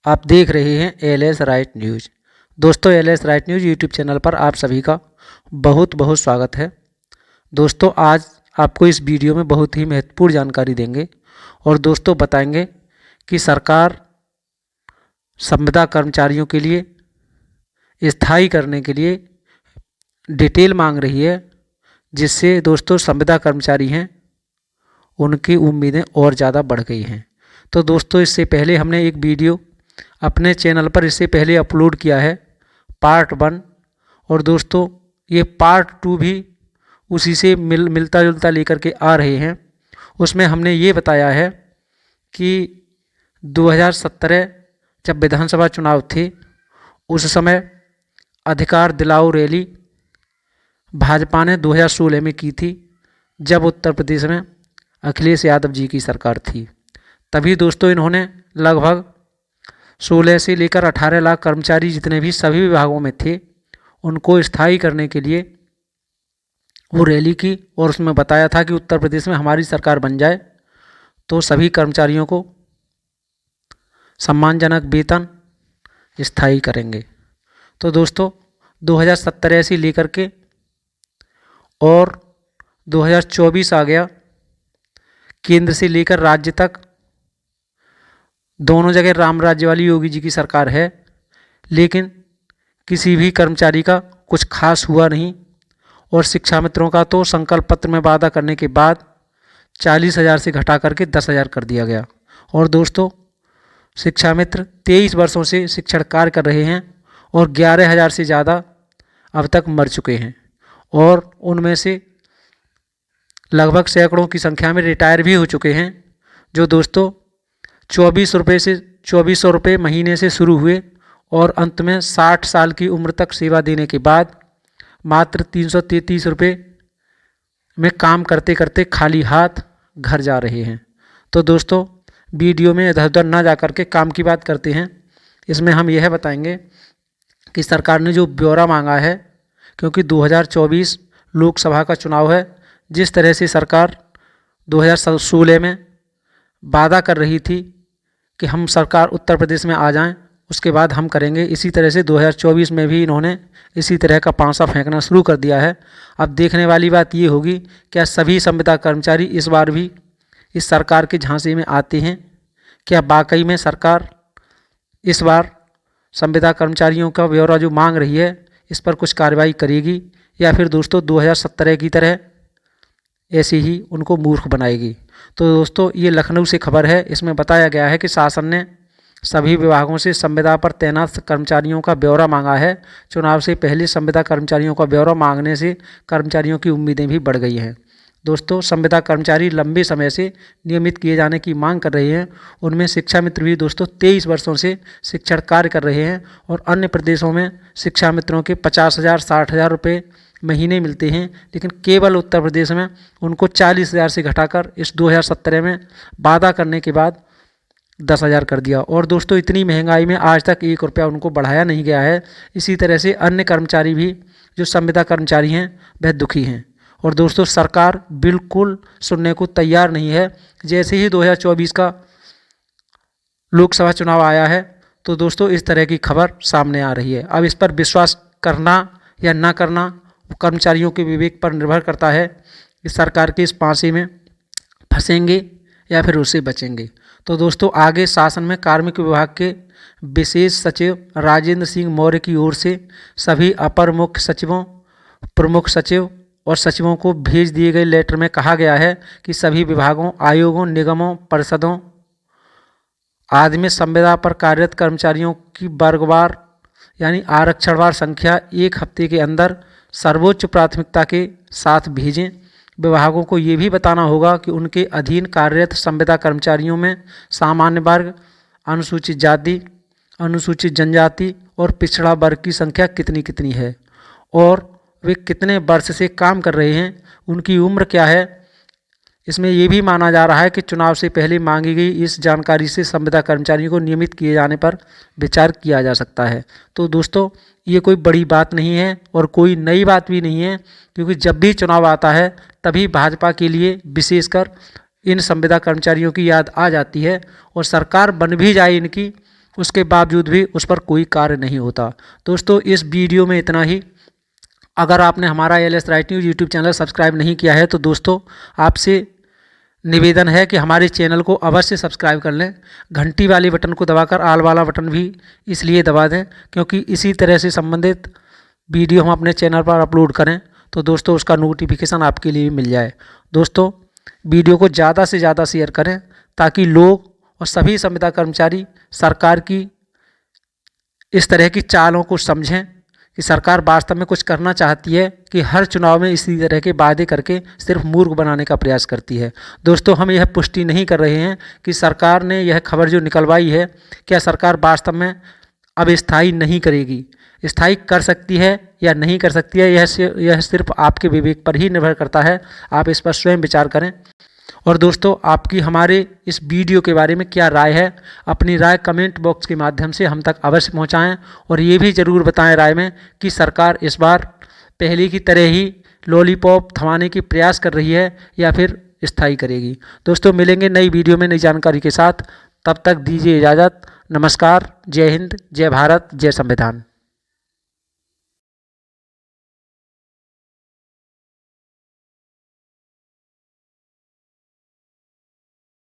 आप देख रहे हैं एलएस राइट न्यूज़। दोस्तों, LS right news YouTube channel पर आप सभी का बहुत बहुत स्वागत है। दोस्तों, आज आपको इस वीडियो में बहुत ही महत्वपूर्ण जानकारी देंगे और दोस्तों बताएंगे कि सरकार संविदा कर्मचारियों के लिए स्थायी करने के लिए डिटेल मांग रही है, जिससे दोस्तों संविदा कर्मचारी हैं उनकी उम्मीदें और ज़्यादा बढ़ गई हैं। तो दोस्तों, इससे पहले हमने एक वीडियो अपने चैनल पर इससे पहले अपलोड किया है पार्ट 1, और दोस्तों ये पार्ट 2 भी उसी से मिलता जुलता लेकर के आ रहे हैं। उसमें हमने ये बताया है कि 2017 जब विधानसभा चुनाव थे उस समय अधिकार दिलाओ रैली भाजपा ने 2016 में की थी, जब उत्तर प्रदेश में अखिलेश यादव जी की सरकार थी। तभी दोस्तों इन्होंने लगभग 16 से लेकर 18 लाख कर्मचारी जितने भी सभी विभागों में थे उनको स्थायी करने के लिए वो रैली की, और उसमें बताया था कि उत्तर प्रदेश में हमारी सरकार बन जाए तो सभी कर्मचारियों को सम्मानजनक वेतन स्थायी करेंगे। तो दोस्तों 2017 से लेकर के और 2024 आ गया, केंद्र से लेकर राज्य तक दोनों जगह राम राज्य वाली योगी जी की सरकार है, लेकिन किसी भी कर्मचारी का कुछ खास हुआ नहीं। और शिक्षा मित्रों का तो संकल्प पत्र में वादा करने के बाद 40,000 से घटा करके 10,000 कर दिया गया। और दोस्तों शिक्षा मित्र 23 वर्षों से शिक्षण कार्य कर रहे हैं और 11,000 से ज़्यादा अब तक मर चुके हैं, और उनमें से लगभग सैकड़ों की संख्या में रिटायर भी हो चुके हैं, जो दोस्तों 2400 रुपये महीने से शुरू हुए और अंत में 60 साल की उम्र तक सेवा देने के बाद मात्र 333 रुपये में काम करते करते खाली हाथ घर जा रहे हैं। तो दोस्तों वीडियो में इधर उधर ना जा कर के काम की बात करते हैं। इसमें हम यह बताएंगे कि सरकार ने जो ब्यौरा मांगा है, क्योंकि 2024 लोकसभा का चुनाव है, जिस तरह से सरकार 2016 में वादा कर रही थी कि हम सरकार उत्तर प्रदेश में आ जाएं, उसके बाद हम करेंगे, इसी तरह से 2024 में भी इन्होंने इसी तरह का पांसा फेंकना शुरू कर दिया है। अब देखने वाली बात ये होगी, क्या सभी संविदा कर्मचारी इस बार भी इस सरकार के झांसे में आते हैं? क्या वाकई में सरकार इस बार संविदा कर्मचारियों का ब्यौरा जो मांग रही है इस पर कुछ कार्रवाई करेगी, या फिर दोस्तों 2017 की तरह ऐसे ही उनको मूर्ख बनाएगी? तो दोस्तों ये लखनऊ से खबर है। इसमें बताया गया है कि शासन ने सभी विभागों से संविदा पर तैनात कर्मचारियों का ब्यौरा मांगा है। चुनाव से पहले संविदा कर्मचारियों का ब्यौरा मांगने से कर्मचारियों की उम्मीदें भी बढ़ गई हैं। दोस्तों संविदा कर्मचारी लंबे समय से नियमित किए जाने की मांग कर रहे हैं। उनमें शिक्षा मित्र भी दोस्तों 23 वर्षों से शिक्षण कार्य कर रहे हैं, और अन्य प्रदेशों में शिक्षा मित्रों के 50,000 60,000 रुपये महीने मिलते हैं, लेकिन केवल उत्तर प्रदेश में उनको 40,000 से घटाकर इस 2017 में वादा करने के बाद 10,000 कर दिया। और दोस्तों इतनी महंगाई में आज तक 1 रुपया उनको बढ़ाया नहीं गया है। इसी तरह से अन्य कर्मचारी भी जो संविदा कर्मचारी हैं वह दुखी हैं, और दोस्तों सरकार बिल्कुल सुनने को तैयार नहीं है। जैसे ही 2024 का लोकसभा चुनाव आया है तो दोस्तों इस तरह की खबर सामने आ रही है। अब इस पर विश्वास करना या ना करना कर्मचारियों के विवेक पर निर्भर करता है कि सरकार के इस पांसे में फंसेंगे या फिर उससे बचेंगे। तो दोस्तों आगे शासन में कार्मिक विभाग के विशेष सचिव राजेंद्र सिंह मौर्य की ओर से सभी अपर मुख्य सचिवों, प्रमुख सचिव और सचिवों को भेज दिए गए लेटर में कहा गया है कि सभी विभागों, आयोगों, निगमों, परिषदों आदि में संविदा पर कार्यरत कर्मचारियों की वर्गवार यानी आरक्षणवार संख्या 1 हफ्ते के अंदर सर्वोच्च प्राथमिकता के साथ भेजें। विभागों को ये भी बताना होगा कि उनके अधीन कार्यरत संविदा कर्मचारियों में सामान्य वर्ग, अनुसूचित जाति, अनुसूचित जनजाति और पिछड़ा वर्ग की संख्या कितनी कितनी है, और वे कितने वर्ष से काम कर रहे हैं, उनकी उम्र क्या है। इसमें यह भी माना जा रहा है कि चुनाव से पहले मांगी गई इस जानकारी से संविदा कर्मचारियों को नियमित किए जाने पर विचार किया जा सकता है। तो दोस्तों ये कोई बड़ी बात नहीं है और कोई नई बात भी नहीं है, क्योंकि जब भी चुनाव आता है तभी भाजपा के लिए विशेषकर इन संविदा कर्मचारियों की याद आ जाती है, और सरकार बन भी जाए इनकी उसके बावजूद भी उस पर कोई कार्य नहीं होता। दोस्तों इस वीडियो में इतना ही। अगर आपने हमारा LS right news YouTube channel subscribe नहीं किया है तो दोस्तों आपसे निवेदन है कि हमारे चैनल को अवश्य सब्सक्राइब कर लें। घंटी वाले बटन को दबाकर आल वाला बटन भी इसलिए दबा दें क्योंकि इसी तरह से संबंधित वीडियो हम अपने चैनल पर अपलोड करें तो दोस्तों उसका नोटिफिकेशन आपके लिए मिल जाए। दोस्तों वीडियो को ज़्यादा से ज़्यादा शेयर करें ताकि लोग और सभी संविदा कर्मचारी सरकार की इस तरह की चालों को समझें कि सरकार वास्तव में कुछ करना चाहती है कि हर चुनाव में इसी तरह के वादे करके सिर्फ मूर्ख बनाने का प्रयास करती है। दोस्तों हम यह पुष्टि नहीं कर रहे हैं कि सरकार ने यह खबर जो निकलवाई है क्या सरकार वास्तव में अब स्थायी नहीं करेगी। स्थायी कर सकती है या नहीं कर सकती है यह सिर्फ आपके विवेक पर ही निर्भर करता है। आप इस पर स्वयं विचार करें। और दोस्तों आपकी हमारे इस वीडियो के बारे में क्या राय है, अपनी राय कमेंट बॉक्स के माध्यम से हम तक अवश्य पहुंचाएं और ये भी ज़रूर बताएं राय में कि सरकार इस बार पहले की तरह ही लॉलीपॉप थमाने की प्रयास कर रही है या फिर स्थायी करेगी। दोस्तों मिलेंगे नई वीडियो में नई जानकारी के साथ, तब तक दीजिए इजाज़त। नमस्कार, जय हिंद, जय भारत, जय संविधान।